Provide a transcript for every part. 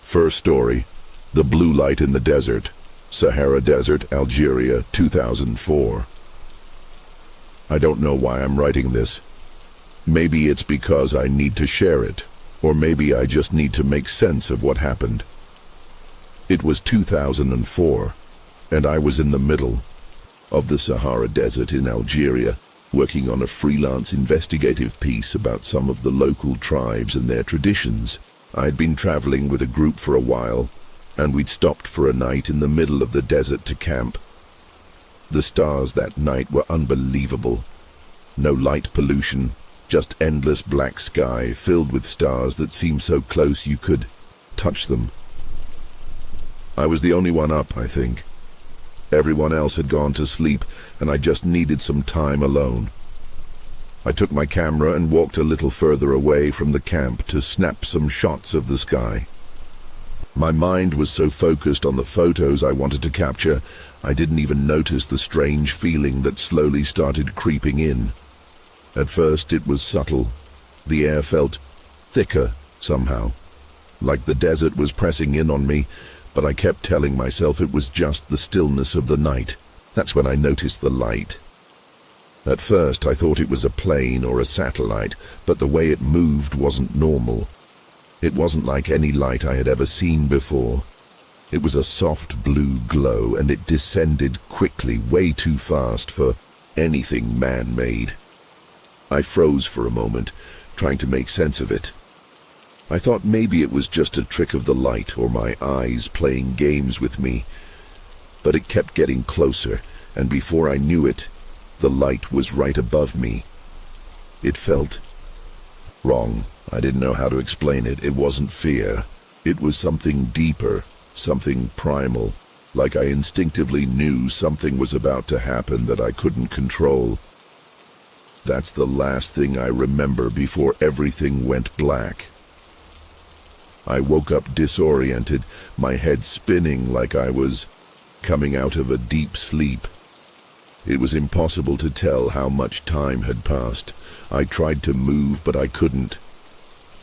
First story, The Blue Light in the Desert, Sahara Desert, Algeria, 2004. I don't know why I'm writing this. Maybe it's because I need to share it, or maybe I just need to make sense of what happened. It was 2004, and I was in the middle of the Sahara Desert in Algeria, working on a freelance investigative piece about some of the local tribes and their traditions. I'd been traveling with a group for a while, and we'd stopped for a night in the middle of the desert to camp. The stars that night were unbelievable. No light pollution, just endless black sky filled with stars that seemed so close you could touch them. I was the only one up, I think. Everyone else had gone to sleep, and I just needed some time alone. I took my camera and walked a little further away from the camp to snap some shots of the sky. My mind was so focused on the photos I wanted to capture, I didn't even notice the strange feeling that slowly started creeping in. At first it was subtle. The air felt thicker somehow, like the desert was pressing in on me, but I kept telling myself it was just the stillness of the night. That's when I noticed the light. At first I thought it was a plane or a satellite, but the way it moved wasn't normal. It wasn't like any light I had ever seen before. It was a soft blue glow, and it descended quickly, way too fast for anything man-made. I froze for a moment, trying to make sense of it. I thought maybe it was just a trick of the light or my eyes playing games with me. But it kept getting closer, and before I knew it, the light was right above me. It felt wrong. I didn't know how to explain it. It wasn't fear. It was something deeper, something primal, like I instinctively knew something was about to happen that I couldn't control. That's the last thing I remember before everything went black. I woke up disoriented, my head spinning like I was coming out of a deep sleep. It was impossible to tell how much time had passed. I tried to move, but I couldn't.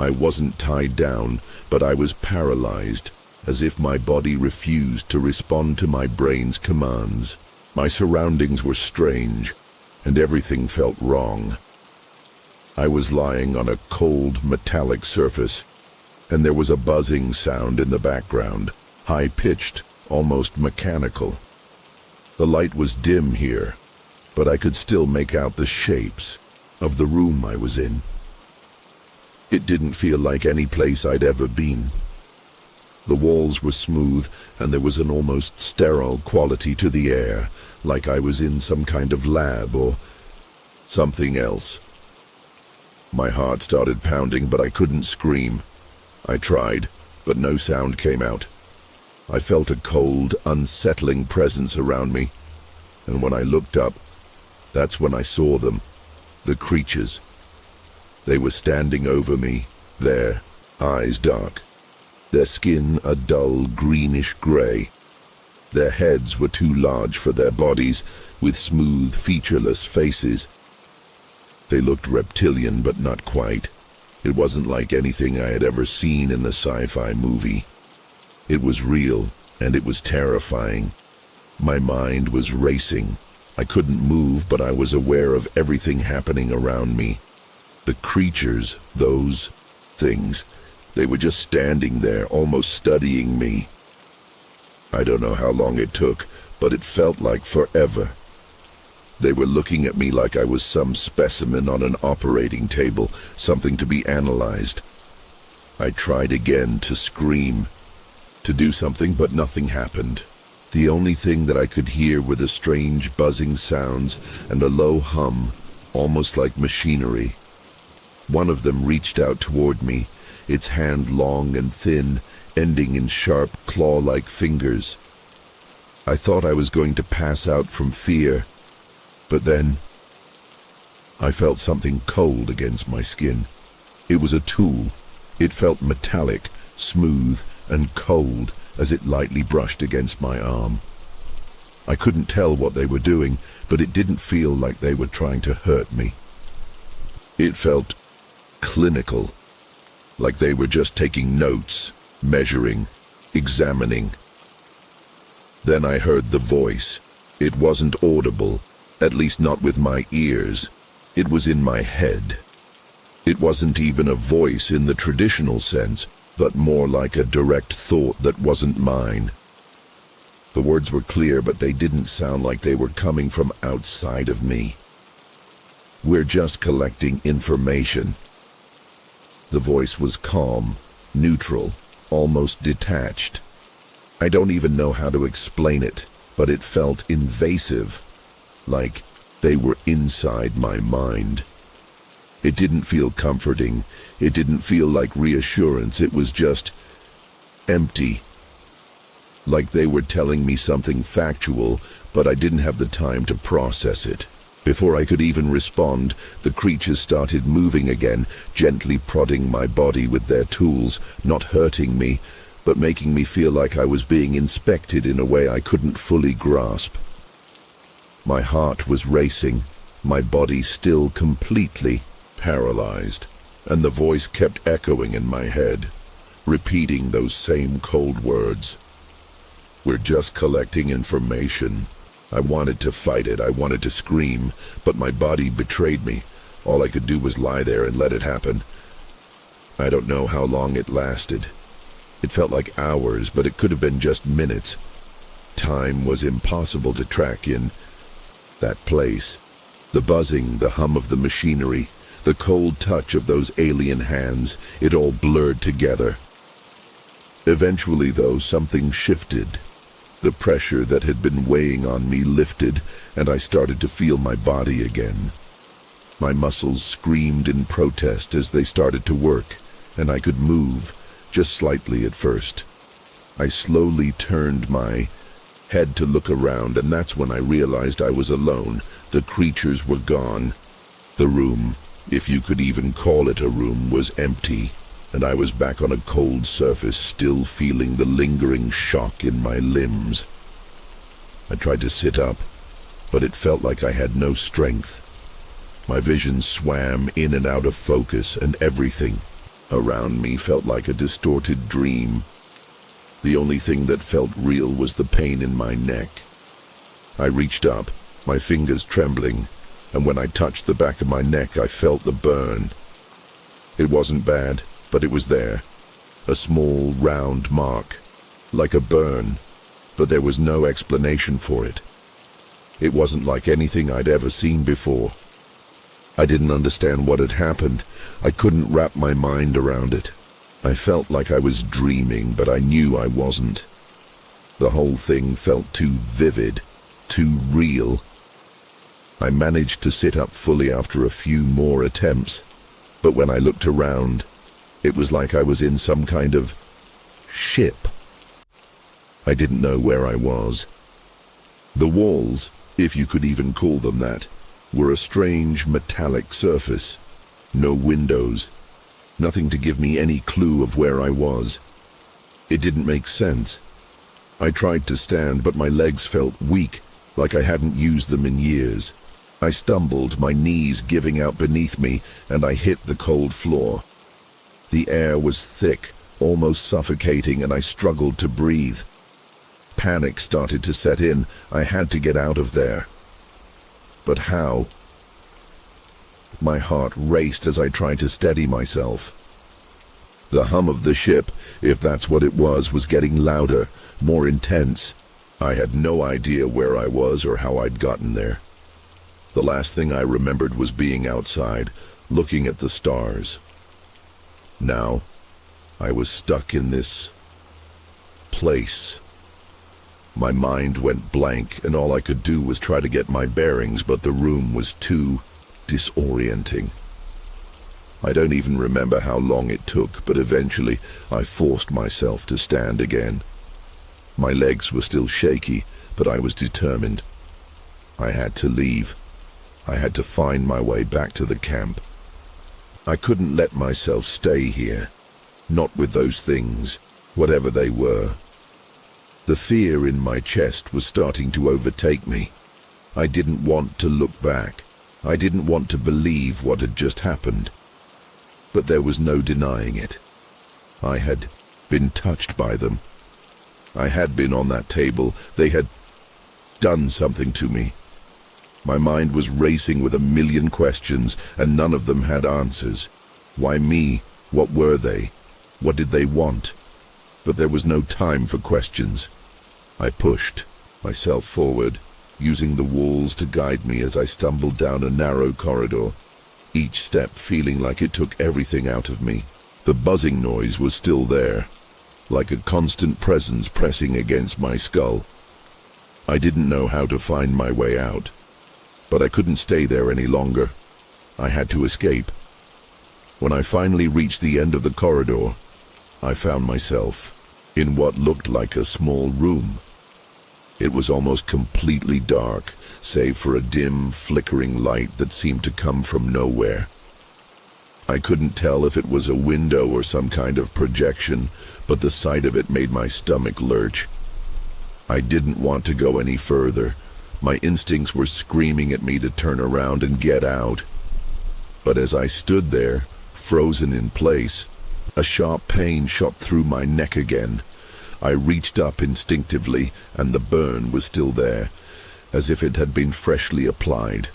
I wasn't tied down, but I was paralyzed, as if my body refused to respond to my brain's commands. My surroundings were strange, and everything felt wrong. I was lying on a cold, metallic surface, and there was a buzzing sound in the background, high-pitched, almost mechanical. The light was dim here, but I could still make out the shapes of the room I was in. It didn't feel like any place I'd ever been. The walls were smooth, and there was an almost sterile quality to the air, like I was in some kind of lab or something else. My heart started pounding, but I couldn't scream. I tried, but no sound came out. I felt a cold, unsettling presence around me, and when I looked up, that's when I saw them, the creatures. They were standing over me, their eyes dark, their skin a dull greenish gray. Their heads were too large for their bodies, with smooth, featureless faces. They looked reptilian, but not quite. It wasn't like anything I had ever seen in a sci-fi movie. It was real, and it was terrifying. My mind was racing. I couldn't move, but I was aware of everything happening around me. The creatures, those things, they were just standing there, almost studying me. I don't know how long it took, but it felt like forever. They were looking at me like I was some specimen on an operating table, something to be analyzed. I tried again to scream, to do something, but nothing happened. The only thing that I could hear were the strange buzzing sounds and a low hum, almost like machinery. One of them reached out toward me, its hand long and thin, ending in sharp, claw-like fingers. I thought I was going to pass out from fear, but then I felt something cold against my skin. It was a tool. It felt metallic, smooth, and cold as it lightly brushed against my arm. I couldn't tell what they were doing, but it didn't feel like they were trying to hurt me. It felt clinical, like they were just taking notes, measuring, examining. Then I heard the voice. It wasn't audible, at least not with my ears. It was in my head. It wasn't even a voice in the traditional sense, but more like a direct thought that wasn't mine. The words were clear, but they didn't sound like they were coming from outside of me. "We're just collecting information." The voice was calm, neutral, almost detached. I don't even know how to explain it, but it felt invasive, like they were inside my mind. It didn't feel comforting. It didn't feel like reassurance. It was just empty. Like they were telling me something factual, but I didn't have the time to process it. Before I could even respond, the creatures started moving again, gently prodding my body with their tools, not hurting me, but making me feel like I was being inspected in a way I couldn't fully grasp. My heart was racing, my body still completely paralyzed, and the voice kept echoing in my head, repeating those same cold words. "We're just collecting information." I wanted to fight it, I wanted to scream, but my body betrayed me. All I could do was lie there and let it happen. I don't know how long it lasted. It felt like hours, but it could have been just minutes. Time was impossible to track in that place. The buzzing, the hum of the machinery, the cold touch of those alien hands, it all blurred together. Eventually, though, something shifted. The pressure that had been weighing on me lifted, and I started to feel my body again. My muscles screamed in protest as they started to work, and I could move, just slightly at first. I slowly turned my head to look around, and that's when I realized I was alone. The creatures were gone. The room, if you could even call it a room, was empty, and I was back on a cold surface, still feeling the lingering shock in my limbs. I tried to sit up, but it felt like I had no strength. My vision swam in and out of focus, and everything around me felt like a distorted dream. The only thing that felt real was the pain in my neck. I reached up, my fingers trembling, and when I touched the back of my neck, I felt the burn. It wasn't bad, but it was there. A small, round mark, like a burn, but there was no explanation for it. It wasn't like anything I'd ever seen before. I didn't understand what had happened. I couldn't wrap my mind around it. I felt like I was dreaming, but I knew I wasn't. The whole thing felt too vivid, too real. I managed to sit up fully after a few more attempts, but when I looked around, it was like I was in some kind of ship. I didn't know where I was. The walls, if you could even call them that, were a strange metallic surface. No windows. Nothing to give me any clue of where I was. It didn't make sense. I tried to stand, but my legs felt weak, like I hadn't used them in years. I stumbled, my knees giving out beneath me, and I hit the cold floor. The air was thick, almost suffocating, and I struggled to breathe. Panic started to set in. I had to get out of there. But how? My heart raced as I tried to steady myself. The hum of the ship, if that's what it was getting louder, more intense. I had no idea where I was or how I'd gotten there. The last thing I remembered was being outside, looking at the stars. Now, I was stuck in this place. My mind went blank, and all I could do was try to get my bearings, but the room was too disorienting. I don't even remember how long it took, but eventually I forced myself to stand again. My legs were still shaky, but I was determined. I had to leave. I had to find my way back to the camp. I couldn't let myself stay here, not with those things, whatever they were. The fear in my chest was starting to overtake me. I didn't want to look back. I didn't want to believe what had just happened. But there was no denying it. I had been touched by them. I had been on that table. They had done something to me. My mind was racing with a million questions, and none of them had answers. Why me? What were they? What did they want? But there was no time for questions. I pushed myself forward, using the walls to guide me as I stumbled down a narrow corridor, each step feeling like it took everything out of me. The buzzing noise was still there, like a constant presence pressing against my skull. I didn't know how to find my way out, but I couldn't stay there any longer. I had to escape. When I finally reached the end of the corridor, I found myself in what looked like a small room. It was almost completely dark, save for a dim, flickering light that seemed to come from nowhere. I couldn't tell if it was a window or some kind of projection, but the sight of it made my stomach lurch. I didn't want to go any further. My instincts were screaming at me to turn around and get out. But as I stood there, frozen in place, a sharp pain shot through my neck again. I reached up instinctively, and the burn was still there, as if it had been freshly applied.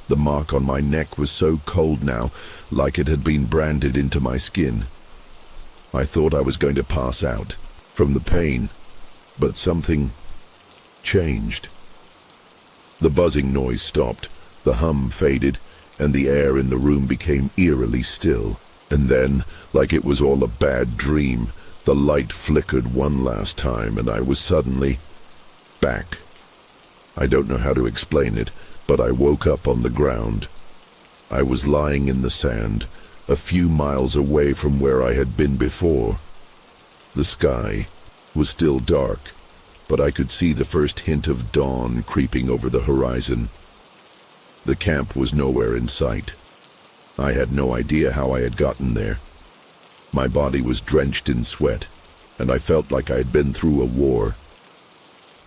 The mark on my neck was so cold now, like it had been branded into my skin. I thought I was going to pass out from the pain, but something changed. The buzzing noise stopped, the hum faded, and the air in the room became eerily still. And then, like it was all a bad dream, the light flickered one last time, and I was suddenly back. I don't know how to explain it, but I woke up on the ground. I was lying in the sand, a few miles away from where I had been before. The sky was still dark, but I could see the first hint of dawn creeping over the horizon. The camp was nowhere in sight. I had no idea how I had gotten there. My body was drenched in sweat, and I felt like I had been through a war.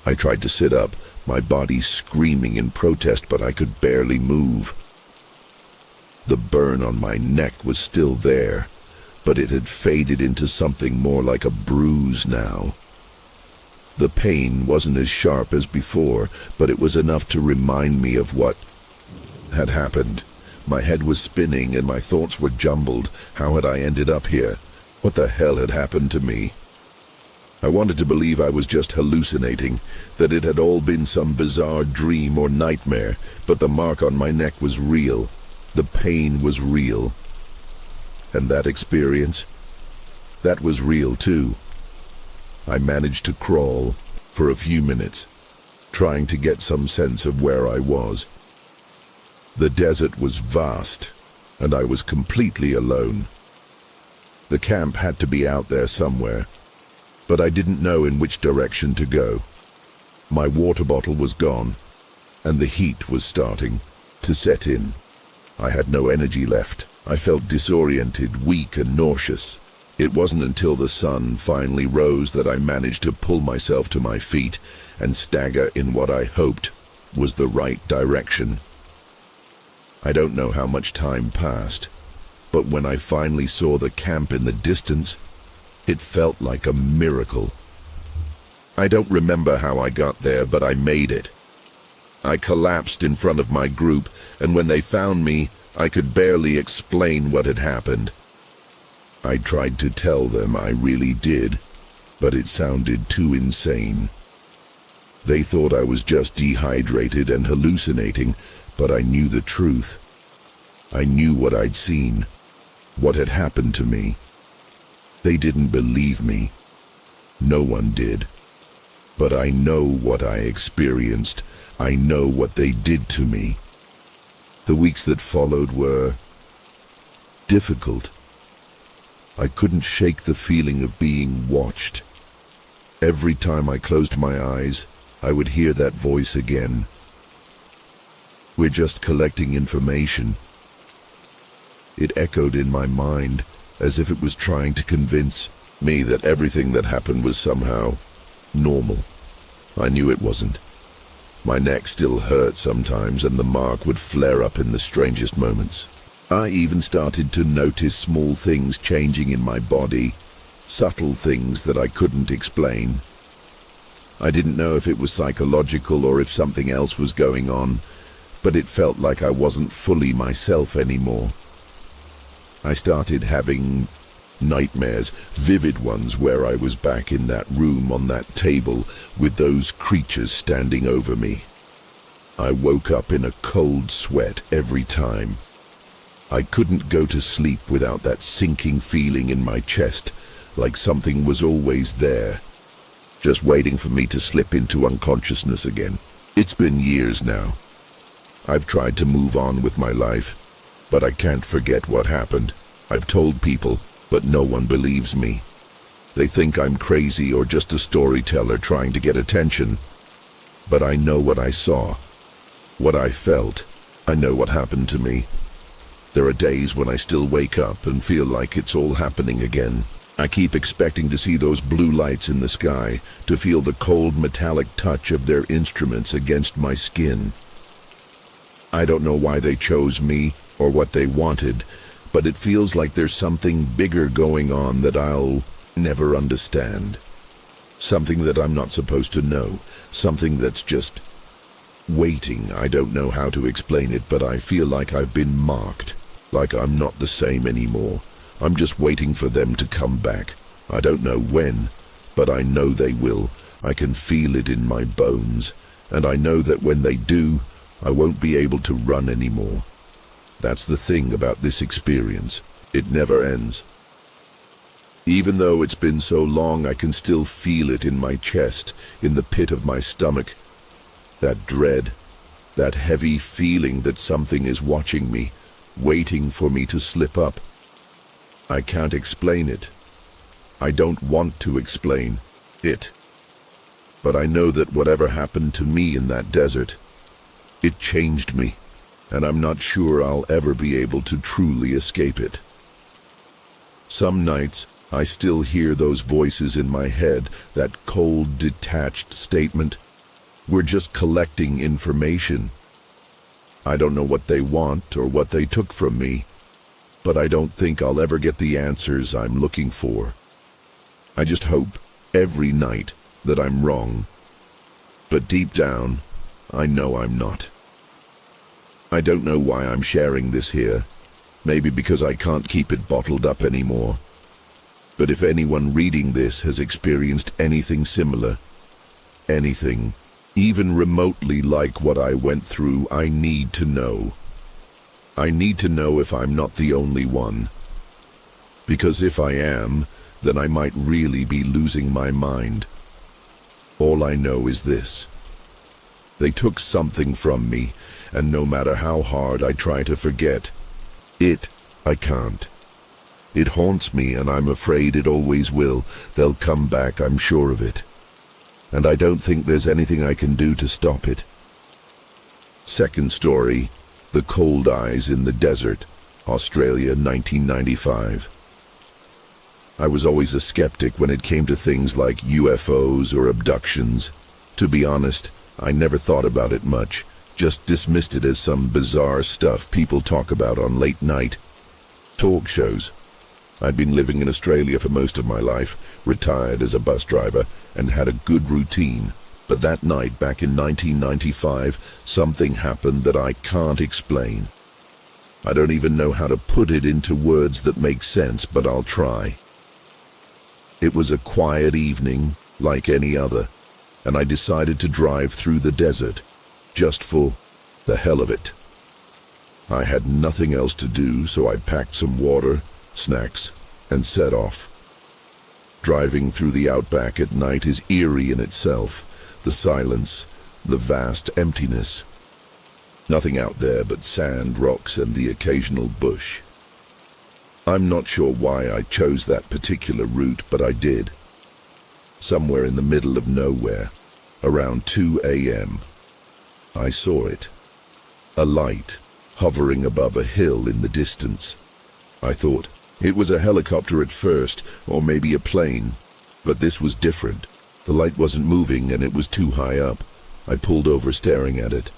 I tried to sit up, my body screaming in protest, but I could barely move. The burn on my neck was still there, but it had faded into something more like a bruise now. The pain wasn't as sharp as before, but it was enough to remind me of what had happened. My head was spinning and my thoughts were jumbled. How had I ended up here? What the hell had happened to me? I wanted to believe I was just hallucinating, that it had all been some bizarre dream or nightmare, but the mark on my neck was real. The pain was real. And that experience? That was real too. I managed to crawl for a few minutes, trying to get some sense of where I was. The desert was vast, and I was completely alone. The camp had to be out there somewhere, but I didn't know in which direction to go. My water bottle was gone, and the heat was starting to set in. I had no energy left. I felt disoriented, weak, and nauseous. It wasn't until the sun finally rose that I managed to pull myself to my feet and stagger in what I hoped was the right direction. I don't know how much time passed, but when I finally saw the camp in the distance, it felt like a miracle. I don't remember how I got there, but I made it. I collapsed in front of my group, and when they found me, I could barely explain what had happened. I tried to tell them I really did, but it sounded too insane. They thought I was just dehydrated and hallucinating, but I knew the truth. I knew what I'd seen, what had happened to me. They didn't believe me. No one did. But I know what I experienced. I know what they did to me. The weeks that followed were difficult. I couldn't shake the feeling of being watched. Every time I closed my eyes, I would hear that voice again. We're just collecting information. It echoed in my mind, as if it was trying to convince me that everything that happened was somehow normal. I knew it wasn't. My neck still hurt sometimes, and the mark would flare up in the strangest moments. I even started to notice small things changing in my body, subtle things that I couldn't explain. I didn't know if it was psychological or if something else was going on, but it felt like I wasn't fully myself anymore. I started having nightmares, vivid ones, where I was back in that room on that table with those creatures standing over me. I woke up in a cold sweat every time. I couldn't go to sleep without that sinking feeling in my chest, like something was always there, just waiting for me to slip into unconsciousness again. It's been years now. I've tried to move on with my life, but I can't forget what happened. I've told people, but no one believes me. They think I'm crazy or just a storyteller trying to get attention. But I know what I saw, what I felt. I know what happened to me. There are days when I still wake up and feel like it's all happening again. I keep expecting to see those blue lights in the sky, to feel the cold metallic touch of their instruments against my skin. I don't know why they chose me or what they wanted, but it feels like there's something bigger going on that I'll never understand. Something that I'm not supposed to know. Something that's just waiting. I don't know how to explain it, but I feel like I've been marked. Like I'm not the same anymore. I'm just waiting for them to come back. I don't know when, but I know they will. I can feel it in my bones, and I know that when they do, I won't be able to run anymore. That's the thing about this experience. It never ends. Even though it's been so long, I can still feel it in my chest, in the pit of my stomach. That dread, that heavy feeling that something is watching me, waiting for me to slip up. I can't explain it. I don't want to explain it. But I know that whatever happened to me in that desert, it changed me, and I'm not sure I'll ever be able to truly escape it. Some nights, I still hear those voices in my head, that cold, detached statement. We're just collecting information. I don't know what they want or what they took from me, but I don't think I'll ever get the answers I'm looking for. I just hope, every night, that I'm wrong. But deep down, I know I'm not. I don't know why I'm sharing this here. Maybe because I can't keep it bottled up anymore. But if anyone reading this has experienced anything similar, anything, even remotely like what I went through, I need to know. I need to know if I'm not the only one. Because if I am, then I might really be losing my mind. All I know is this. They took something from me, and no matter how hard I try to forget it, I can't. It haunts me, and I'm afraid it always will. They'll come back, I'm sure of it. And I don't think there's anything I can do to stop it. Second story, The Cold Eyes in the Desert, Australia, 1995. I was always a skeptic when it came to things like UFOs or abductions. To be honest, I never thought about it much, just dismissed it as some bizarre stuff people talk about on late night talk shows. I'd been living in Australia for most of my life, retired as a bus driver, and had a good routine. But that night, back in 1995, something happened that I can't explain. I don't even know how to put it into words that make sense, but I'll try. It was a quiet evening, like any other, and I decided to drive through the desert, just for the hell of it. I had nothing else to do, so I packed some water, snacks, and set off. Driving through the outback at night is eerie in itself. The silence, the vast emptiness. Nothing out there but sand, rocks, and the occasional bush. I'm not sure why I chose that particular route, but I did. Somewhere in the middle of nowhere, around 2 a.m., I saw it. A light, hovering above a hill in the distance. I thought it was a helicopter at first, or maybe a plane, but this was different. The light wasn't moving and it was too high up. I pulled over staring at it.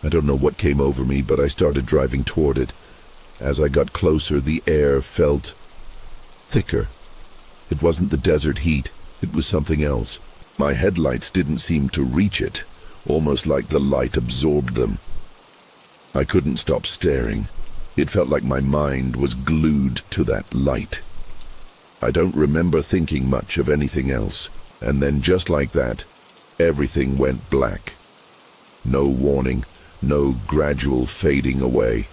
I don't know what came over me, but I started driving toward it. As I got closer, the air felt thicker. It wasn't the desert heat, it was something else. My headlights didn't seem to reach it, almost like the light absorbed them. I couldn't stop staring. It felt like my mind was glued to that light. I don't remember thinking much of anything else, and then just like that, everything went black. No warning, no gradual fading away.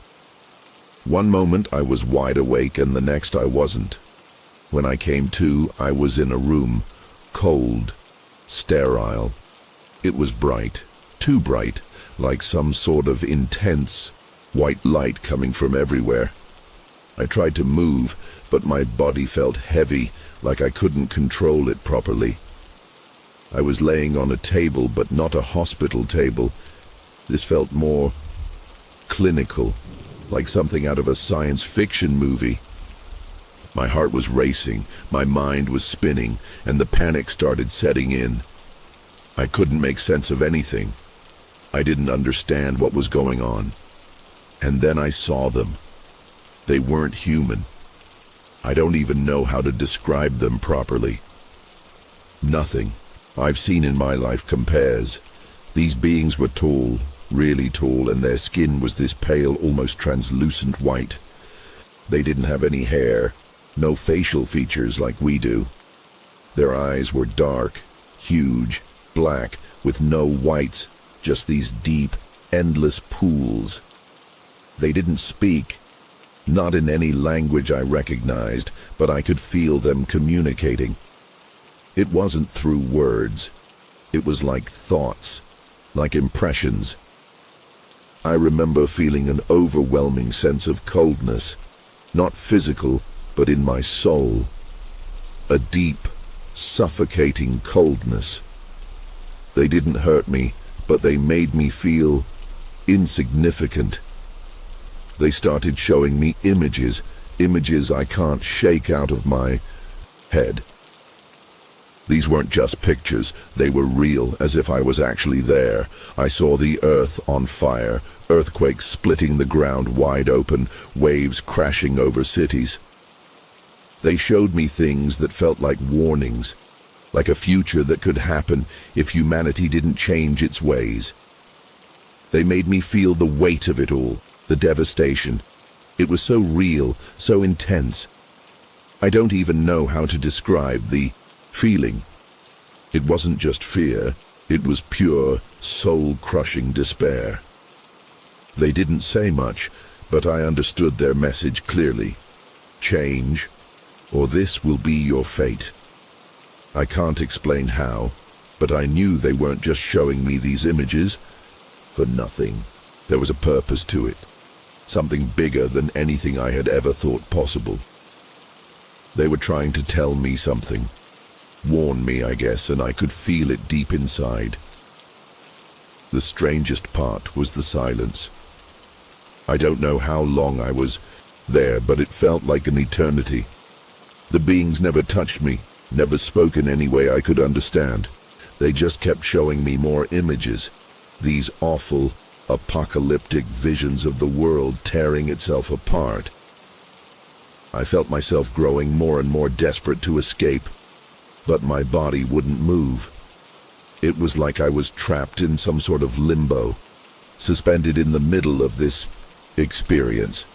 One moment I was wide awake and the next I wasn't. When I came to, I was in a room, cold, sterile. It was bright, too bright, like some sort of intense, white light coming from everywhere. I tried to move, but my body felt heavy, like I couldn't control it properly. I was laying on a table, but not a hospital table. This felt more clinical, like something out of a science fiction movie. My heart was racing, my mind was spinning, and the panic started setting in. I couldn't make sense of anything. I didn't understand what was going on. And then I saw them. They weren't human. I don't even know how to describe them properly. Nothing I've seen in my life compares. These beings were tall, really tall, and their skin was this pale, almost translucent white. They didn't have any hair, no facial features like we do. Their eyes were dark, huge, black, with no whites, just these deep, endless pools. They didn't speak, not in any language I recognized, but I could feel them communicating. It wasn't through words. It was like thoughts, like impressions. I remember feeling an overwhelming sense of coldness, not physical, but in my soul. A deep, suffocating coldness. They didn't hurt me, but they made me feel insignificant. They started showing me images I can't shake out of my head. These weren't just pictures, they were real, as if I was actually there. I saw the earth on fire, earthquakes splitting the ground wide open, waves crashing over cities. They showed me things that felt like warnings, like a future that could happen if humanity didn't change its ways. They made me feel the weight of it all, the devastation. It was so real, so intense. I don't even know how to describe the feeling. It wasn't just fear, it was pure, soul-crushing despair. They didn't say much, but I understood their message clearly. Change, or this will be your fate. I can't explain how, but I knew they weren't just showing me these images for nothing. There was a purpose to it, something bigger than anything I had ever thought possible. They were trying to tell me something, warn me, I guess, and I could feel it deep inside. The strangest part was the silence. I don't know how long I was there, but it felt like an eternity. The beings never touched me, never spoke in any way I could understand. They just kept showing me more images, these awful, apocalyptic visions of the world tearing itself apart. I felt myself growing more and more desperate to escape, but my body wouldn't move. It was like I was trapped in some sort of limbo, suspended in the middle of this experience.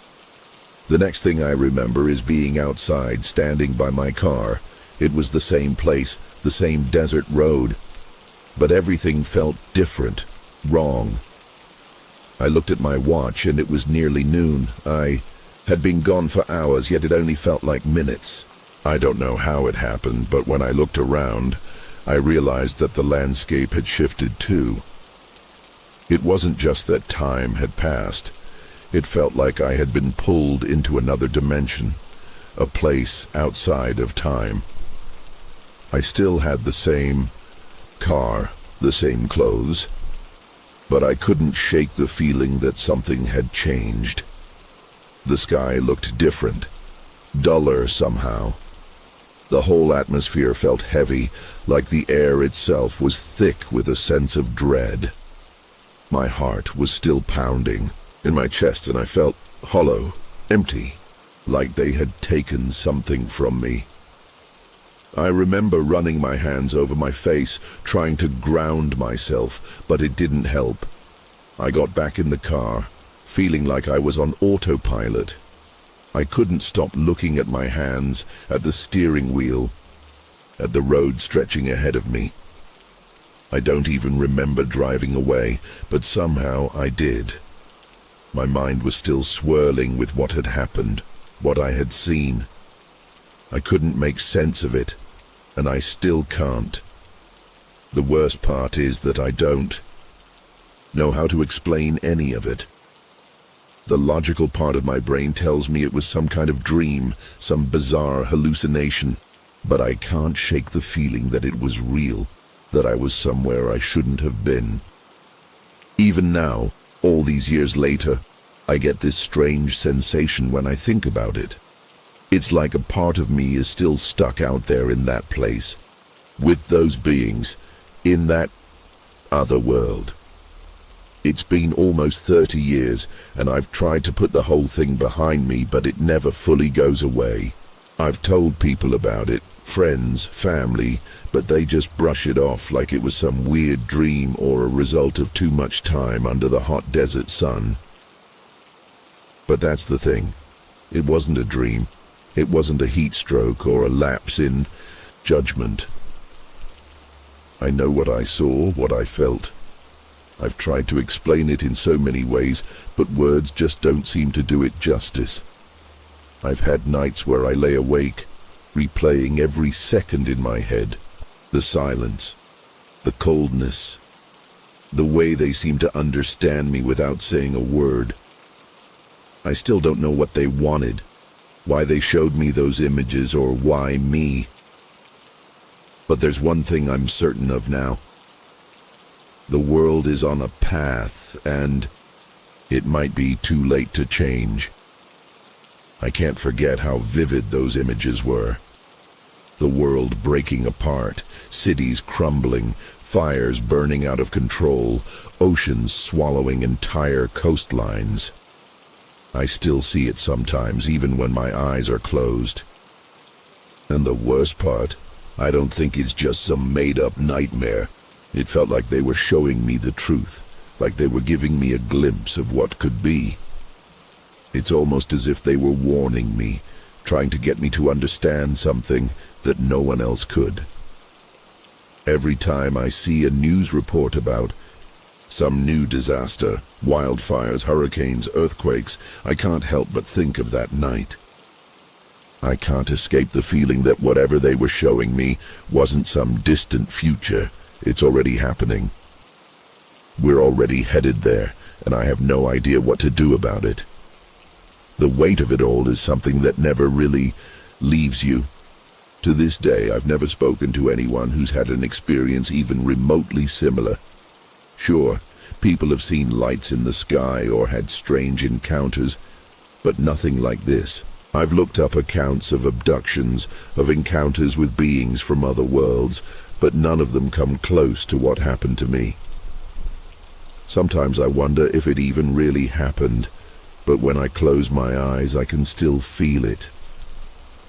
The next thing I remember is being outside, standing by my car. It was the same place, the same desert road, but everything felt different, wrong. I looked at my watch and it was nearly noon. I had been gone for hours, yet it only felt like minutes. I don't know how it happened, but when I looked around, I realized that the landscape had shifted too. It wasn't just that time had passed. It felt like I had been pulled into another dimension, a place outside of time. I still had the same car, the same clothes, but I couldn't shake the feeling that something had changed. The sky looked different, duller somehow. The whole atmosphere felt heavy, like the air itself was thick with a sense of dread. My heart was still pounding in my chest, and I felt hollow, empty, like they had taken something from me. I remember running my hands over my face, trying to ground myself, but it didn't help. I got back in the car, feeling like I was on autopilot. I couldn't stop looking at my hands, at the steering wheel, at the road stretching ahead of me. I don't even remember driving away, but somehow I did. My mind was still swirling with what had happened, what I had seen. I couldn't make sense of it, and I still can't. The worst part is that I don't know how to explain any of it. The logical part of my brain tells me it was some kind of dream, some bizarre hallucination, but I can't shake the feeling that it was real, that I was somewhere I shouldn't have been. Even now, all these years later, I get this strange sensation when I think about it. It's like a part of me is still stuck out there in that place, with those beings, in that other world. It's been almost 30 years, and I've tried to put the whole thing behind me, but it never fully goes away. I've told people about it, friends, family, but they just brush it off like it was some weird dream or a result of too much time under the hot desert sun. But that's the thing. It wasn't a dream. It wasn't a heat stroke or a lapse in judgment. I know what I saw, what I felt. I've tried to explain it in so many ways, but words just don't seem to do it justice. I've had nights where I lay awake, replaying every second in my head. The silence, the coldness, the way they seem to understand me without saying a word. I still don't know what they wanted, why they showed me those images, or why me. But there's one thing I'm certain of now. The world is on a path, and it might be too late to change. I can't forget how vivid those images were. The world breaking apart, cities crumbling, fires burning out of control, oceans swallowing entire coastlines. I still see it sometimes, even when my eyes are closed. And the worst part, I don't think it's just some made-up nightmare. It felt like they were showing me the truth, like they were giving me a glimpse of what could be. It's almost as if they were warning me, trying to get me to understand something that no one else could. Every time I see a news report about some new disaster, wildfires, hurricanes, earthquakes, I can't help but think of that night. I can't escape the feeling that whatever they were showing me wasn't some distant future. It's already happening. We're already headed there, and I have no idea what to do about it. The weight of it all is something that never really leaves you. To this day, I've never spoken to anyone who's had an experience even remotely similar. Sure, people have seen lights in the sky or had strange encounters, but nothing like this. I've looked up accounts of abductions, of encounters with beings from other worlds, but none of them come close to what happened to me. Sometimes I wonder if it even really happened, but when I close my eyes, I can still feel it.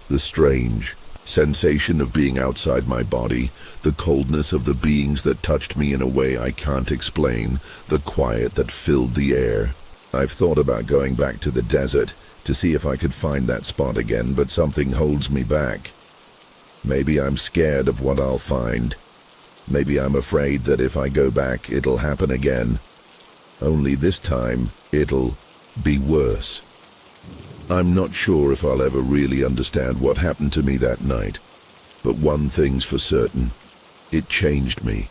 The strange sensation of being outside my body, the coldness of the beings that touched me in a way I can't explain, the quiet that filled the air. I've thought about going back to the desert to see if I could find that spot again, but something holds me back. Maybe I'm scared of what I'll find. Maybe I'm afraid that if I go back, it'll happen again. Only this time, it'll be worse. I'm not sure if I'll ever really understand what happened to me that night, but one thing's for certain. It changed me.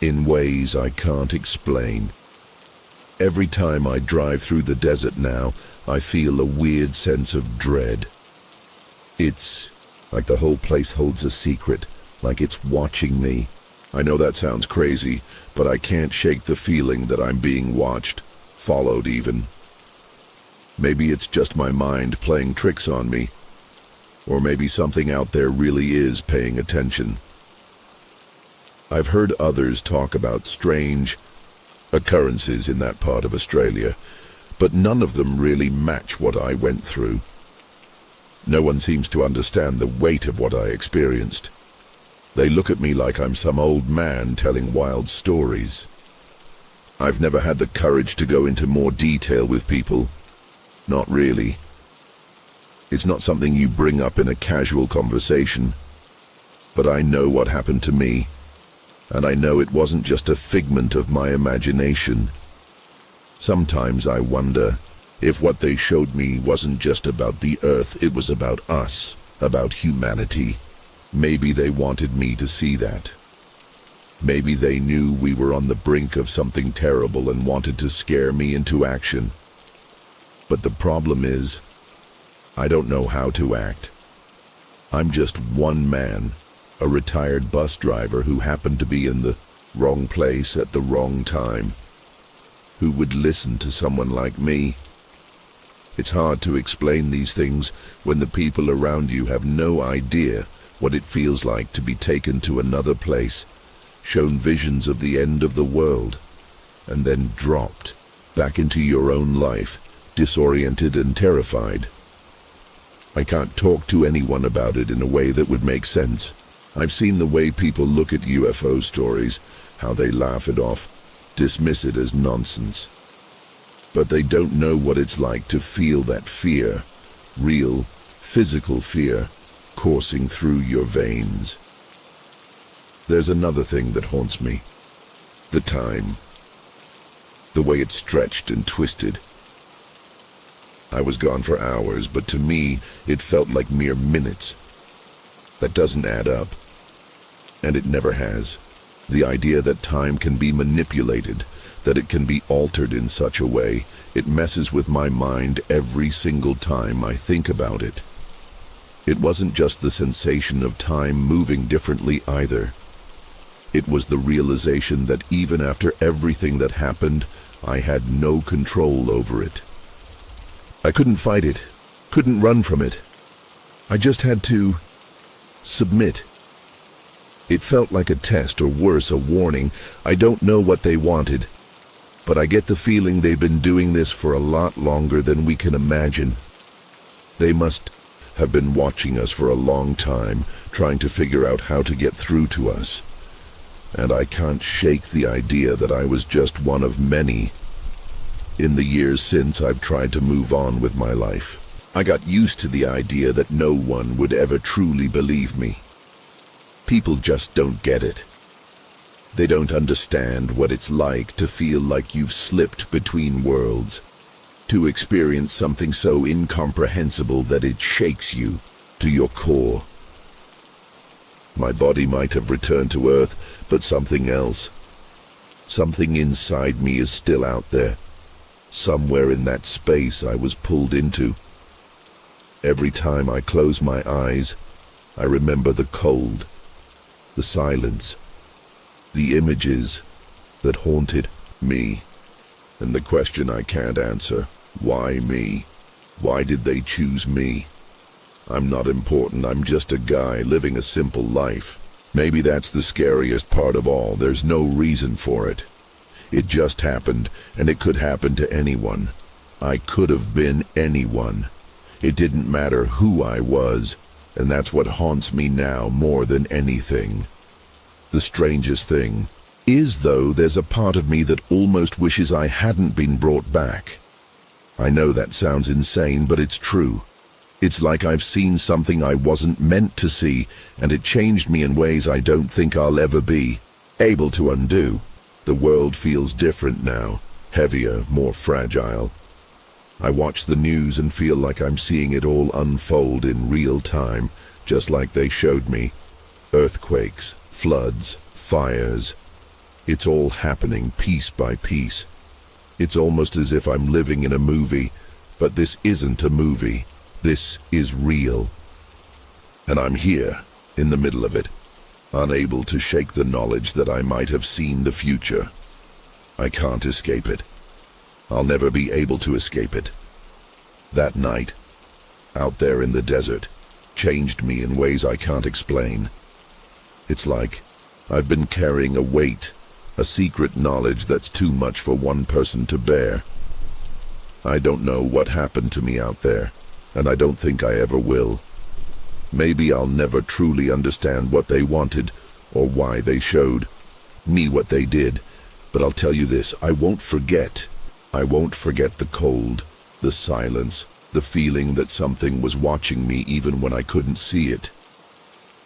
In ways I can't explain. Every time I drive through the desert now, I feel a weird sense of dread. It's like the whole place holds a secret, like it's watching me. I know that sounds crazy, but I can't shake the feeling that I'm being watched, followed even. Maybe it's just my mind playing tricks on me, or maybe something out there really is paying attention. I've heard others talk about strange occurrences in that part of Australia, but none of them really match what I went through. No one seems to understand the weight of what I experienced. They look at me like I'm some old man telling wild stories. I've never had the courage to go into more detail with people. Not really. It's not something you bring up in a casual conversation. But I know what happened to me, and I know it wasn't just a figment of my imagination. Sometimes I wonder if what they showed me wasn't just about the Earth, it was about us, about humanity. Maybe they wanted me to see that. Maybe they knew we were on the brink of something terrible and wanted to scare me into action. But the problem is, I don't know how to act. I'm just one man, a retired bus driver who happened to be in the wrong place at the wrong time. Who would listen to someone like me? It's hard to explain these things when the people around you have no idea what it feels like to be taken to another place, shown visions of the end of the world, and then dropped back into your own life, disoriented and terrified. I can't talk to anyone about it in a way that would make sense. I've seen the way people look at UFO stories, how they laugh it off, dismiss it as nonsense. But they don't know what it's like to feel that fear, real, physical fear, coursing through your veins. There's another thing that haunts me. The time. The way it stretched and twisted. I was gone for hours, but to me, it felt like mere minutes. That doesn't add up. And it never has. The idea that time can be manipulated, that it can be altered in such a way, it messes with my mind every single time I think about it. It wasn't just the sensation of time moving differently either. It was the realization that even after everything that happened, I had no control over it. I couldn't fight it, couldn't run from it. I just had to submit. It felt like a test, or worse, a warning. I don't know what they wanted, but I get the feeling they've been doing this for a lot longer than we can imagine. They must have been watching us for a long time, trying to figure out how to get through to us. And I can't shake the idea that I was just one of many. In the years since, I've tried to move on with my life. I got used to the idea that no one would ever truly believe me. People just don't get it. They don't understand what it's like to feel like you've slipped between worlds, to experience something so incomprehensible that it shakes you to your core. My body might have returned to Earth, but something else. Something inside me is still out there, somewhere in that space I was pulled into. Every time I close my eyes, I remember the cold, the silence, the images that haunted me, and the question I can't answer: why me? Why did they choose me? I'm not important, I'm just a guy living a simple life. Maybe that's the scariest part of all. There's no reason for it. It just happened, and it could happen to anyone. I could have been anyone. It didn't matter who I was, and that's what haunts me now more than anything. The strangest thing is, though, there's a part of me that almost wishes I hadn't been brought back. I know that sounds insane, but it's true. It's like I've seen something I wasn't meant to see, and it changed me in ways I don't think I'll ever be able to undo. The world feels different now, heavier, more fragile. I watch the news and feel like I'm seeing it all unfold in real time, just like they showed me. Earthquakes, floods, fires. It's all happening piece by piece. It's almost as if I'm living in a movie, but this isn't a movie. This is real. And I'm here, in the middle of it, unable to shake the knowledge that I might have seen the future. I can't escape it. I'll never be able to escape it. That night, out there in the desert, changed me in ways I can't explain. It's like I've been carrying a weight, a secret knowledge that's too much for one person to bear. I don't know what happened to me out there, and I don't think I ever will. Maybe I'll never truly understand what they wanted or why they showed me what they did, but I'll tell you this, I won't forget. I won't forget the cold, the silence, the feeling that something was watching me even when I couldn't see it.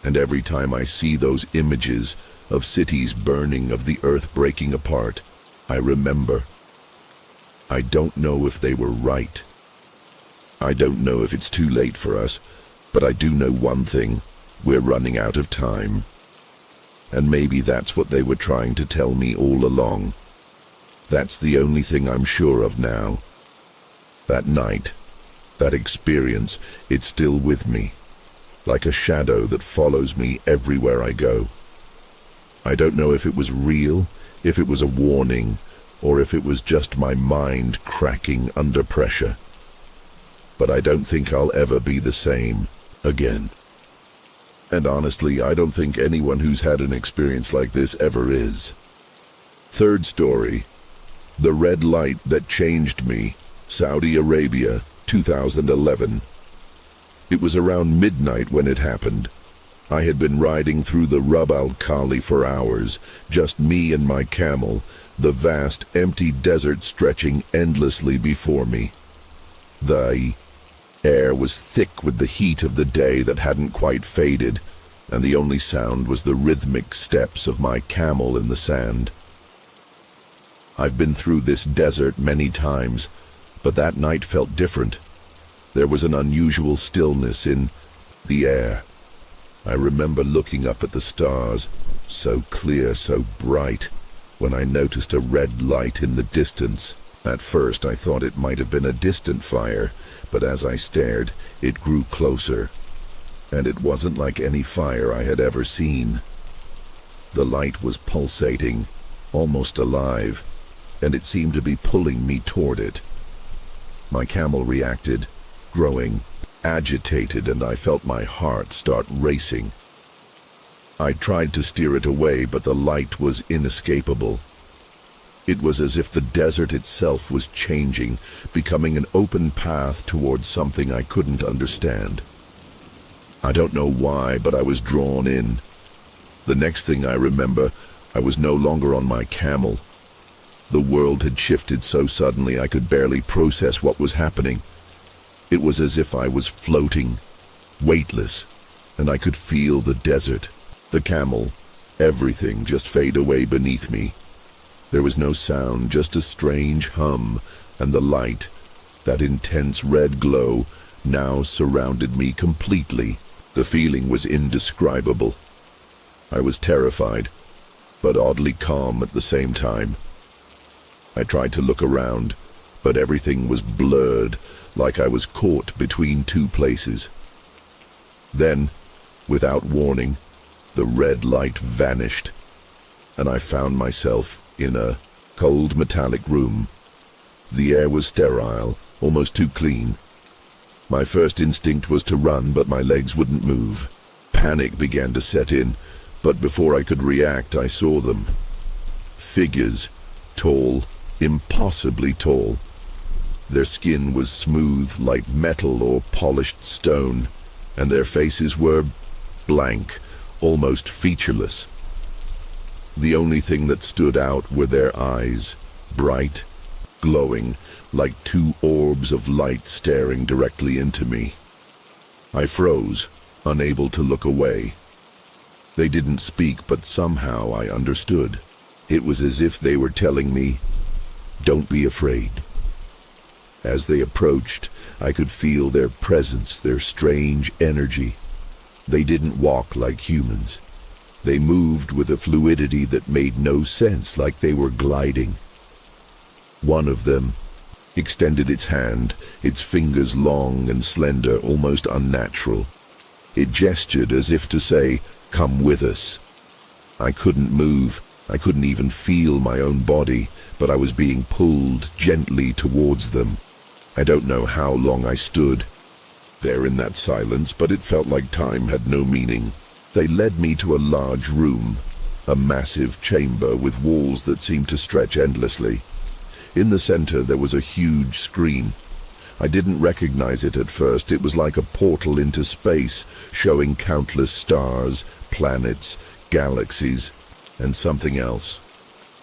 And every time I see those images of cities burning, of the earth breaking apart, I remember. I don't know if they were right. I don't know if it's too late for us, but I do know one thing, we're running out of time. And maybe that's what they were trying to tell me all along. That's the only thing I'm sure of now. That night, that experience, it's still with me, like a shadow that follows me everywhere I go. I don't know if it was real, if it was a warning, or if it was just my mind cracking under pressure. But I don't think I'll ever be the same again. And honestly, I don't think anyone who's had an experience like this ever is. Third story, the red light that changed me, Saudi Arabia, 2011. It was around midnight when it happened. I had been riding through the Rub al Khali for hours, just me and my camel, the vast, empty desert stretching endlessly before me. The air was thick with the heat of the day that hadn't quite faded, and the only sound was the rhythmic steps of my camel in the sand. I've been through this desert many times, but that night felt different. There was an unusual stillness in the air. I remember looking up at the stars, so clear, so bright, when I noticed a red light in the distance. At first I thought it might have been a distant fire, but as I stared, it grew closer. And it wasn't like any fire I had ever seen. The light was pulsating, almost alive, and it seemed to be pulling me toward it. My camel reacted, growing agitated, and I felt my heart start racing. I tried to steer it away, but the light was inescapable. It was as if the desert itself was changing, becoming an open path towards something I couldn't understand. I don't know why, but I was drawn in. The next thing I remember, I was no longer on my camel. The world had shifted so suddenly I could barely process what was happening. It was as if I was floating, weightless, and I could feel the desert, the camel, everything just fade away beneath me. There was no sound, just a strange hum, and the light, that intense red glow, now surrounded me completely. The feeling was indescribable. I was terrified, but oddly calm at the same time. I tried to look around, but everything was blurred, like I was caught between two places. Then, without warning, the red light vanished, and I found myself in a cold metallic room. The air was sterile, almost too clean. My first instinct was to run, but my legs wouldn't move. Panic began to set in, but before I could react, I saw them. Figures, tall, impossibly tall. Their skin was smooth like metal or polished stone, and their faces were blank, almost featureless. The only thing that stood out were their eyes, bright, glowing, like two orbs of light staring directly into me. I froze, unable to look away. They didn't speak, but somehow I understood. It was as if they were telling me, "Don't be afraid." As they approached, I could feel their presence, their strange energy. They didn't walk like humans. They moved with a fluidity that made no sense, like they were gliding. One of them extended its hand, its fingers long and slender, almost unnatural. It gestured as if to say, "Come with us." I couldn't move. I couldn't even feel my own body, but I was being pulled gently towards them. I don't know how long I stood there in that silence, but it felt like time had no meaning. They led me to a large room, a massive chamber with walls that seemed to stretch endlessly. In the center there was a huge screen. I didn't recognize it at first. It was like a portal into space, showing countless stars, planets, galaxies, and something else.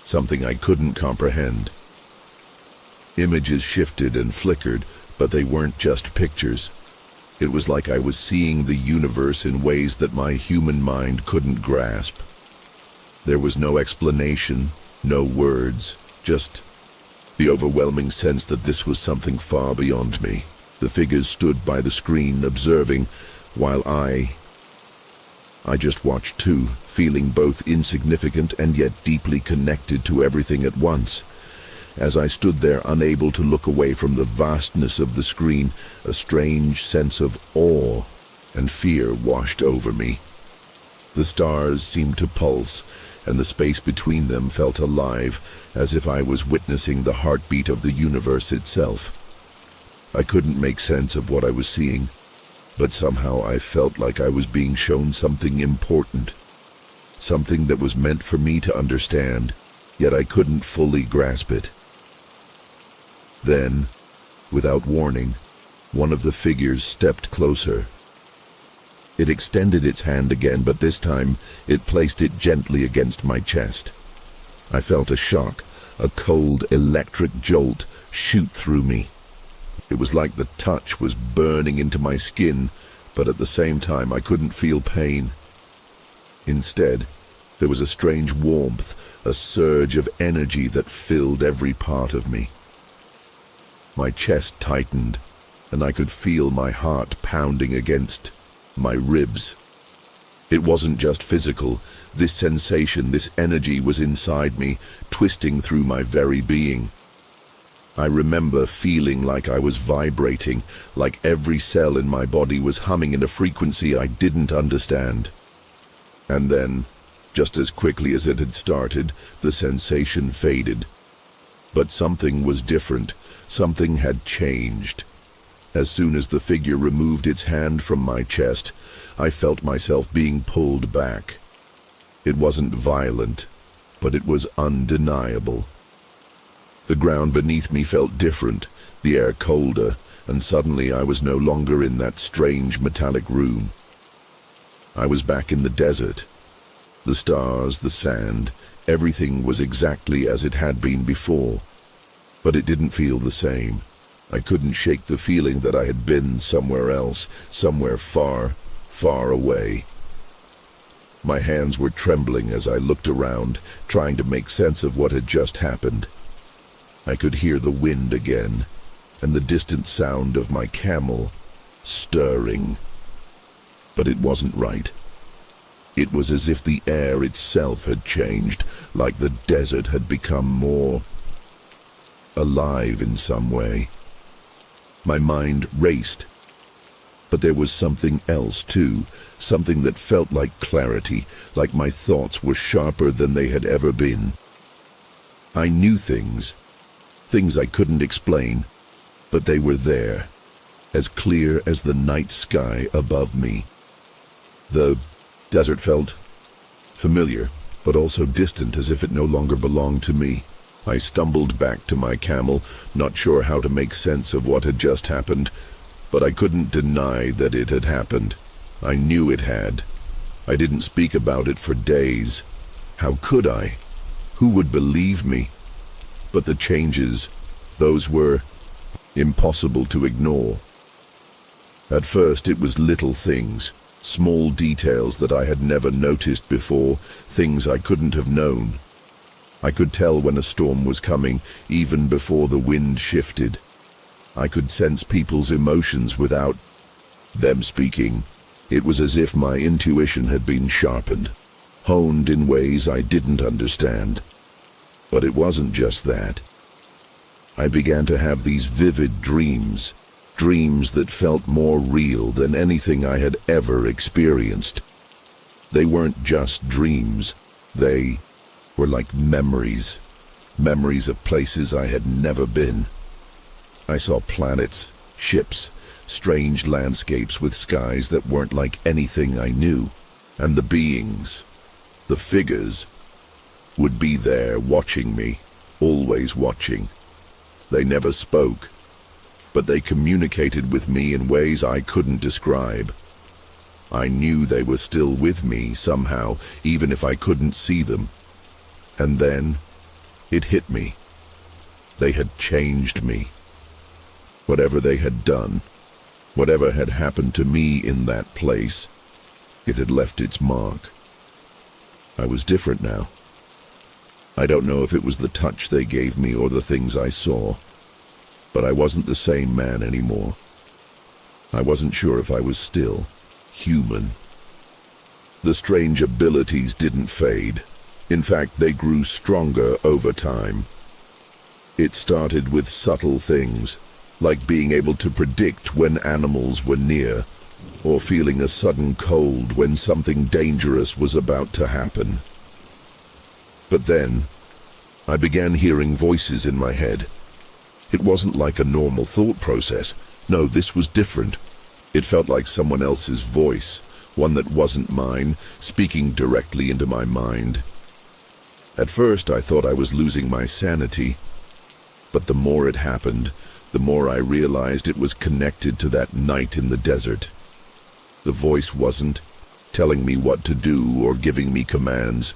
Something I couldn't comprehend. Images shifted and flickered, but they weren't just pictures. It was like I was seeing the universe in ways that my human mind couldn't grasp. There was no explanation, no words, just the overwhelming sense that this was something far beyond me. The figures stood by the screen, observing, while I just watched too, feeling both insignificant and yet deeply connected to everything at once. As I stood there, unable to look away from the vastness of the screen, a strange sense of awe and fear washed over me. The stars seemed to pulse, and the space between them felt alive, as if I was witnessing the heartbeat of the universe itself. I couldn't make sense of what I was seeing, but somehow I felt like I was being shown something important, something that was meant for me to understand, yet I couldn't fully grasp it. Then, without warning, one of the figures stepped closer. It extended its hand again, but this time it placed it gently against my chest. I felt a shock, a cold, electric jolt shoot through me. It was like the touch was burning into my skin, but at the same time I couldn't feel pain. Instead, there was a strange warmth, a surge of energy that filled every part of me. My chest tightened, and I could feel my heart pounding against my ribs. It wasn't just physical. This sensation, this energy was inside me, twisting through my very being. I remember feeling like I was vibrating, like every cell in my body was humming in a frequency I didn't understand. And then, just as quickly as it had started, the sensation faded. But something was different. Something had changed. As soon as the figure removed its hand from my chest, I felt myself being pulled back. It wasn't violent, but it was undeniable. The ground beneath me felt different, the air colder, and suddenly I was no longer in that strange metallic room. I was back in the desert. The stars, the sand, everything was exactly as it had been before. But it didn't feel the same. I couldn't shake the feeling that I had been somewhere else, somewhere far, far away. My hands were trembling as I looked around, trying to make sense of what had just happened. I could hear the wind again, and the distant sound of my camel stirring. But it wasn't right. It was as if the air itself had changed, like the desert had become more alive in some way. My mind raced, but there was something else too, something that felt like clarity, like my thoughts were sharper than they had ever been. I knew things I couldn't explain, but they were there, as clear as the night sky above me. The desert felt familiar, but also distant, as if it no longer belonged to me. I stumbled back to my camel, not sure how to make sense of what had just happened, but I couldn't deny that it had happened. I knew it had. I didn't speak about it for days. How could I? Who would believe me? But the changes, those were impossible to ignore. At first it was little things, small details that I had never noticed before, things I couldn't have known. I could tell when a storm was coming, even before the wind shifted. I could sense people's emotions without them speaking. It was as if my intuition had been sharpened, honed in ways I didn't understand. But it wasn't just that. I began to have these vivid dreams that felt more real than anything I had ever experienced. They weren't just dreams. They were like memories of places I had never been. I saw planets, ships, strange landscapes with skies that weren't like anything I knew. And the beings, the figures, would be there watching me, always watching. They never spoke. but they communicated with me in ways I couldn't describe. I knew they were still with me somehow, even if I couldn't see them. And then, it hit me. They had changed me. Whatever they had done, whatever had happened to me in that place, it had left its mark. I was different now. I don't know if it was the touch they gave me or the things I saw, but I wasn't the same man anymore. I wasn't sure if I was still human. The strange abilities didn't fade. In fact, they grew stronger over time. It started with subtle things, like being able to predict when animals were near, or feeling a sudden cold when something dangerous was about to happen. But then, I began hearing voices in my head. It wasn't like a normal thought process. No, this was different. It felt like someone else's voice, one that wasn't mine, speaking directly into my mind. At first, I thought I was losing my sanity, but the more it happened, the more I realized it was connected to that night in the desert. The voice wasn't telling me what to do or giving me commands.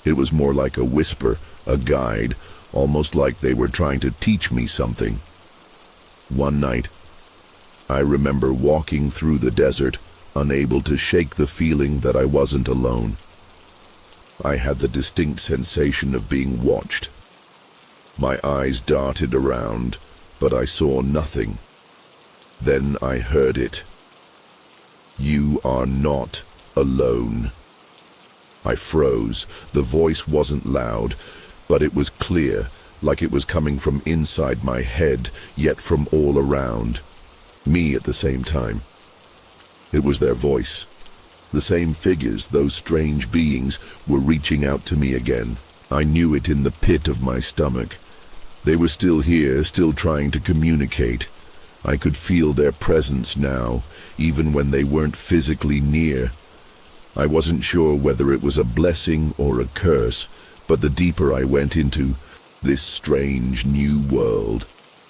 It was more like a whisper, a guide, almost like they were trying to teach me something. One night, I remember walking through the desert, unable to shake the feeling that I wasn't alone. I had the distinct sensation of being watched. My eyes darted around, but I saw nothing. Then I heard it. "You are not alone." I froze. The voice wasn't loud, but it was clear, like it was coming from inside my head, yet from all around. Me at the same time. It was their voice. The same figures, those strange beings, were reaching out to me again. I knew it in the pit of my stomach. They were still here, still trying to communicate. I could feel their presence now, even when they weren't physically near. I wasn't sure whether it was a blessing or a curse, but the deeper I went into this strange new world,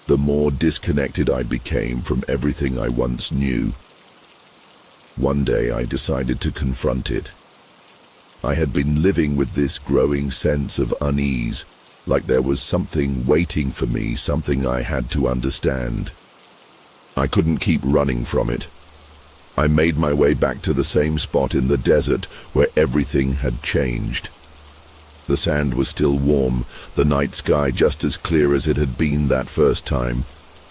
the more disconnected I became from everything I once knew. One day I decided to confront it. I had been living with this growing sense of unease, like there was something waiting for me, something I had to understand. I couldn't keep running from it. I made my way back to the same spot in the desert where everything had changed. The sand was still warm, the night sky just as clear as it had been that first time,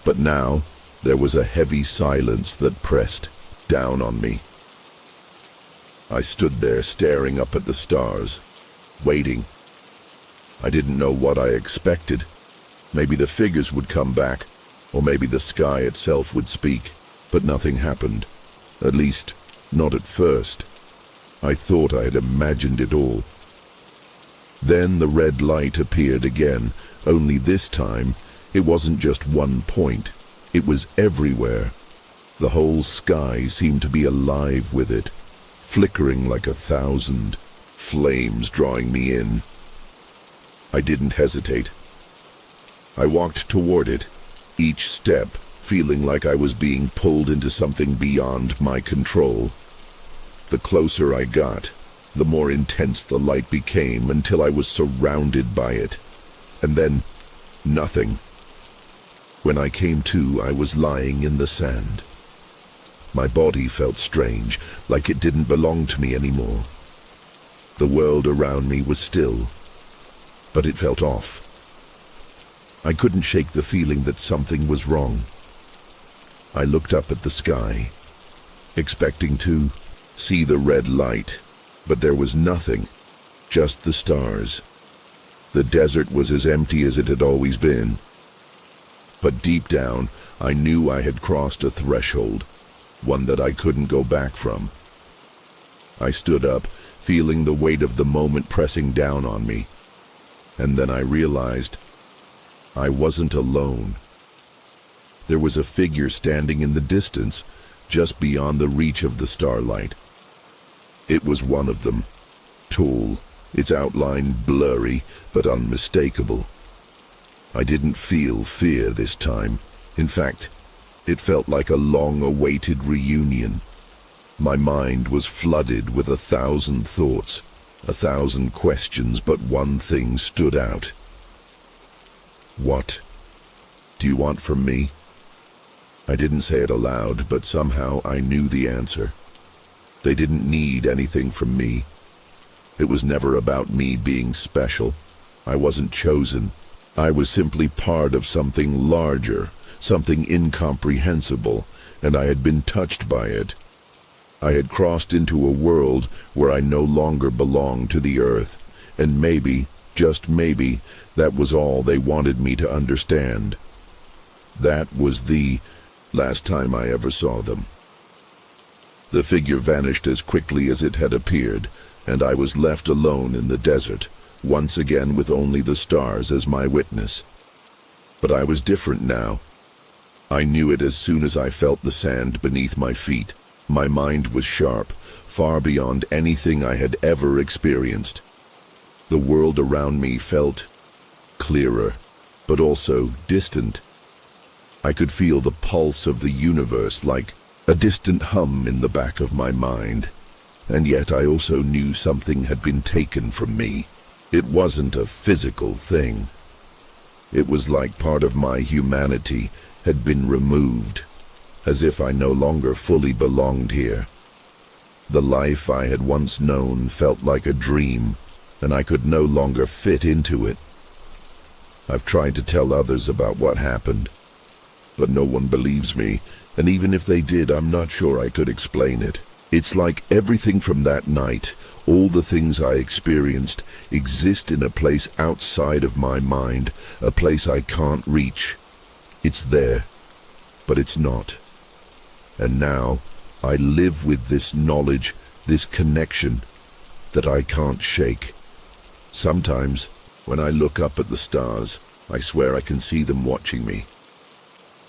but now there was a heavy silence that pressed down on me. I stood there staring up at the stars, waiting. I didn't know what I expected. Maybe the figures would come back, or maybe the sky itself would speak, but nothing happened. At least, not at first. I thought I had imagined it all. Then the red light appeared again, only this time it wasn't just one point. It was everywhere. The whole sky seemed to be alive with it, flickering like 1,000 flames drawing me in. I didn't hesitate. I walked toward it, each step feeling like I was being pulled into something beyond my control. The closer I got, the more intense the light became until I was surrounded by it. And then, nothing. When I came to, I was lying in the sand. My body felt strange, like it didn't belong to me anymore. The world around me was still, but it felt off. I couldn't shake the feeling that something was wrong. I looked up at the sky, expecting to see the red light, but there was nothing, just the stars. The desert was as empty as it had always been. But deep down, I knew I had crossed a threshold, one that I couldn't go back from. I stood up, feeling the weight of the moment pressing down on me. And then I realized I wasn't alone. There was a figure standing in the distance, just beyond the reach of the starlight. It was one of them, tall, its outline blurry but unmistakable. I didn't feel fear this time, In fact, it felt like a long-awaited reunion. My mind was flooded with 1,000 thoughts, 1,000 questions, but one thing stood out. What do you want from me? I didn't say it aloud, but somehow I knew the answer. They didn't need anything from me. It was never about me being special. I wasn't chosen. I was simply part of something larger, something incomprehensible, and I had been touched by it. I had crossed into a world where I no longer belonged to the earth, and maybe, just maybe, that was all they wanted me to understand. That was the last time I ever saw them. The figure vanished as quickly as it had appeared, and I was left alone in the desert, once again with only the stars as my witness. But I was different now. I knew it as soon as I felt the sand beneath my feet. My mind was sharp, far beyond anything I had ever experienced. The world around me felt clearer, but also distant. I could feel the pulse of the universe like a distant hum in the back of my mind. And yet I also knew something had been taken from me. It wasn't a physical thing. It was like part of my humanity had been removed, as if I no longer fully belonged here. The life I had once known felt like a dream, and I could no longer fit into it. I've tried to tell others about what happened, but no one believes me, and even if they did, I'm not sure I could explain it. It's like everything from that night, all the things I experienced, exist in a place outside of my mind, a place I can't reach. It's there, but it's not. And now, I live with this knowledge, this connection, that I can't shake. Sometimes, when I look up at the stars, I swear I can see them watching me.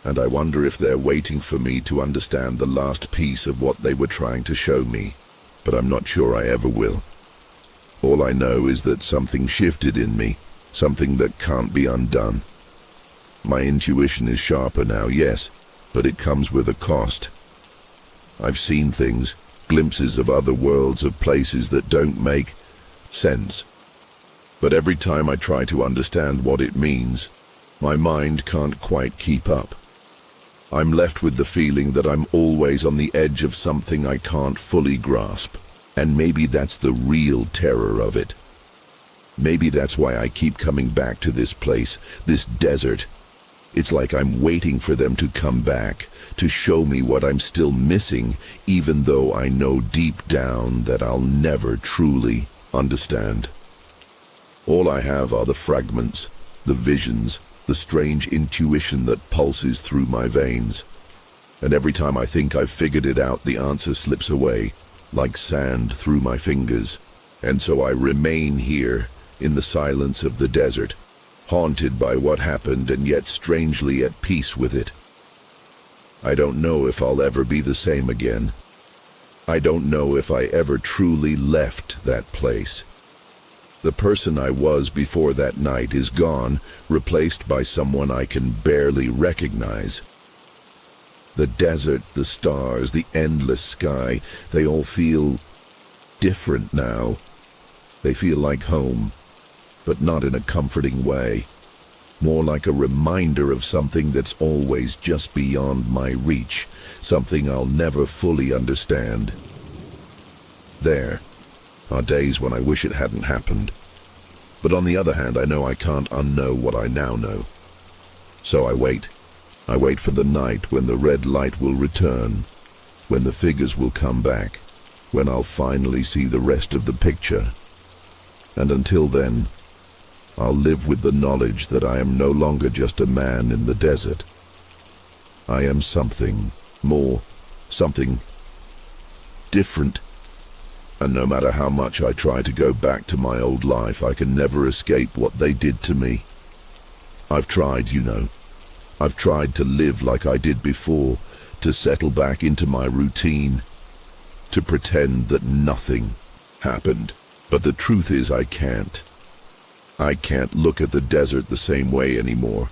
And I wonder if they're waiting for me to understand the last piece of what they were trying to show me, but I'm not sure I ever will. All I know is that something shifted in me, something that can't be undone. My intuition is sharper now, yes, but it comes with a cost. I've seen things, glimpses of other worlds, of places that don't make sense. But every time I try to understand what it means, my mind can't quite keep up. I'm left with the feeling that I'm always on the edge of something I can't fully grasp. And maybe that's the real terror of it. Maybe that's why I keep coming back to this place, this desert. It's like I'm waiting for them to come back, to show me what I'm still missing, even though I know deep down that I'll never truly understand. All I have are the fragments, the visions, the strange intuition that pulses through my veins. And every time I think I've figured it out, the answer slips away, like sand through my fingers. And so I remain here, in the silence of the desert, haunted by what happened and yet strangely at peace with it. I don't know if I'll ever be the same again. I don't know if I ever truly left that place. The person I was before that night is gone, replaced by someone I can barely recognize. The desert, the stars, the endless sky, they all feel different now. They feel like home, but not in a comforting way. More like a reminder of something that's always just beyond my reach, something I'll never fully understand. There are days when I wish it hadn't happened. But on the other hand, I know I can't unknow what I now know. So I wait. I wait for the night when the red light will return, when the figures will come back, when I'll finally see the rest of the picture. And until then, I'll live with the knowledge that I am no longer just a man in the desert. I am something more, something different. And no matter how much I try to go back to my old life, I can never escape what they did to me. I've tried, you know. I've tried to live like I did before, to settle back into my routine, to pretend that nothing happened. But the truth is I can't. I can't look at the desert the same way anymore.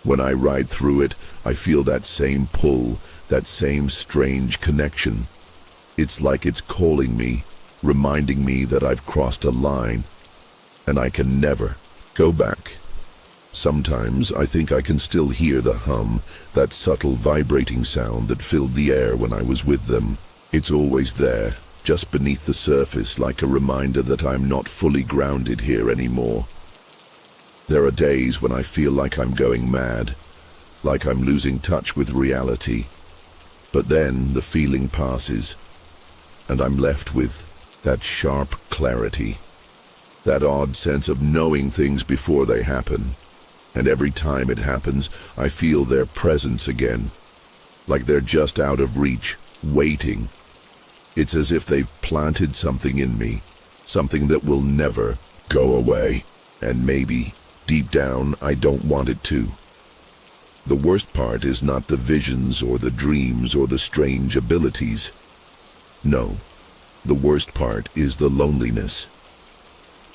When I ride through it, I feel that same pull, that same strange connection. It's like it's calling me, reminding me that I've crossed a line, and I can never go back. Sometimes I think I can still hear the hum, that subtle vibrating sound that filled the air when I was with them. It's always there, just beneath the surface, like a reminder that I'm not fully grounded here anymore. There are days when I feel like I'm going mad, like I'm losing touch with reality. But then the feeling passes, and I'm left with that sharp clarity, that odd sense of knowing things before they happen. And every time it happens, I feel their presence again, like they're just out of reach, waiting. It's as if they've planted something in me, something that will never go away. And maybe, deep down, I don't want it to. The worst part is not the visions or the dreams or the strange abilities. No, the worst part is the loneliness.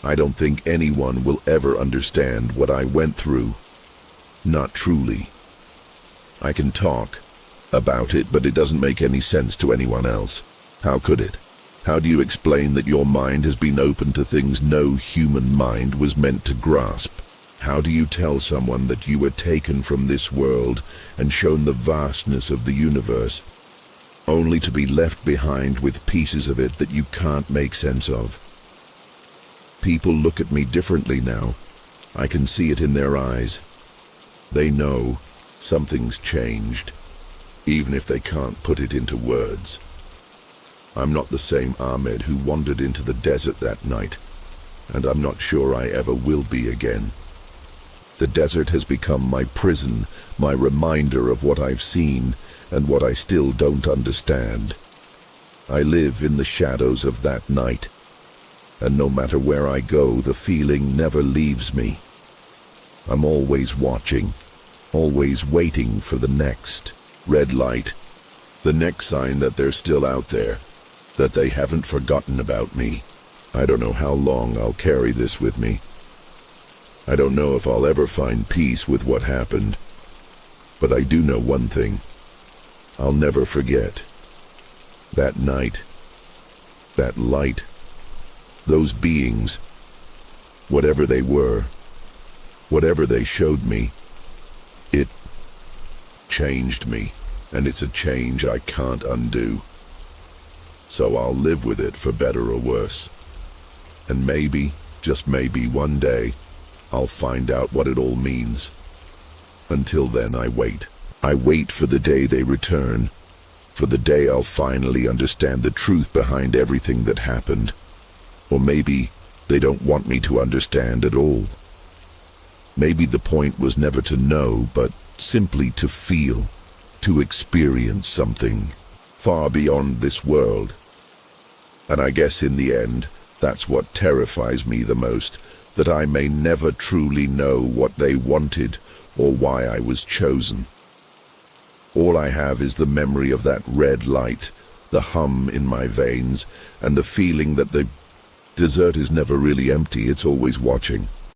I don't think anyone will ever understand what I went through. Not truly. I can talk about it, but it doesn't make any sense to anyone else. How could it? How do you explain that your mind has been open to things no human mind was meant to grasp? How do you tell someone that you were taken from this world and shown the vastness of the universe, only to be left behind with pieces of it that you can't make sense of? People look at me differently now. I can see it in their eyes. They know something's changed, even if they can't put it into words. I'm not the same Ahmed who wandered into the desert that night, and I'm not sure I ever will be again. The desert has become my prison, my reminder of what I've seen and what I still don't understand. I live in the shadows of that night, and no matter where I go, the feeling never leaves me. I'm always watching, always waiting for the next red light, the next sign that they're still out there, that they haven't forgotten about me. I don't know how long I'll carry this with me. I don't know if I'll ever find peace with what happened, but I do know one thing. I'll never forget. That night, that light, those beings, whatever they were, whatever they showed me, it changed me, and it's a change I can't undo. So I'll live with it for better or worse. And maybe, just maybe one day, I'll find out what it all means. Until then, I wait. I wait for the day they return, for the day I'll finally understand the truth behind everything that happened. Or maybe they don't want me to understand at all. Maybe the point was never to know, but simply to feel, to experience something far beyond this world. And I guess in the end, that's what terrifies me the most, that I may never truly know what they wanted or why I was chosen. All I have is the memory of that red light, the hum in my veins, and the feeling that the desert is never really empty, it's always watching.